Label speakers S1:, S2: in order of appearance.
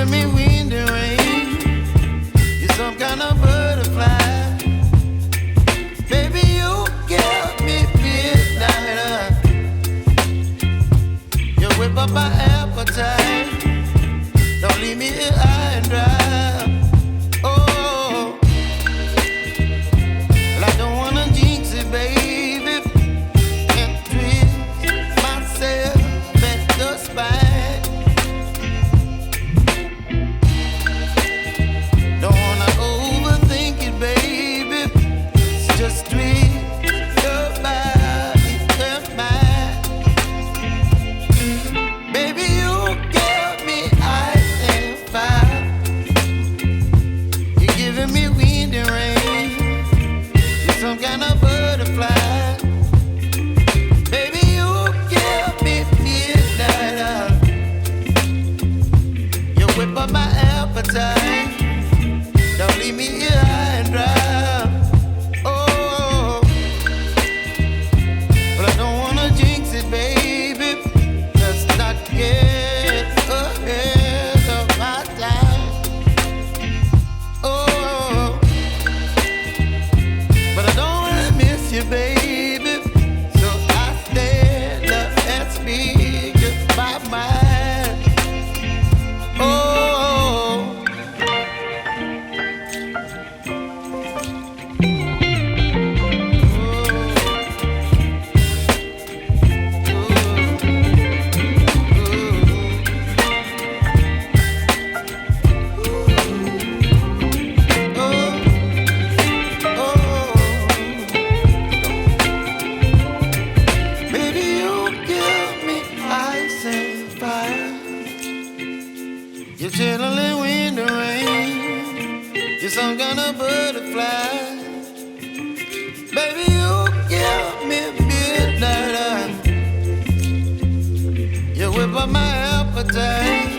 S1: giving me wind and rain. You're some kind of butterfly. Baby, you give me midnight. You whip up my appetite. Don't leave me here high and dry. Oh, well, I don't wanna jinx it, baby, and twist myself at the spine. Don't wanna overthink it, baby. It's just twist your body and mine. Baby, you give me ice and fire. You're giving me wind and rain. You're some kind of butterfly. Baby, you give me midnight. You whip up my appetite. Don't leave me here high and dry. Oh, but I don't wanna jinx it, baby. Let's not get ahead of my time. Oh, but I don't wanna miss you, baby. So I stand up and speak my mind. Oh. Baby, you give me ice and fire. You're chilling wind and rain. You're some kind of butterfly. Baby, you give me midnight. You whip up my appetite.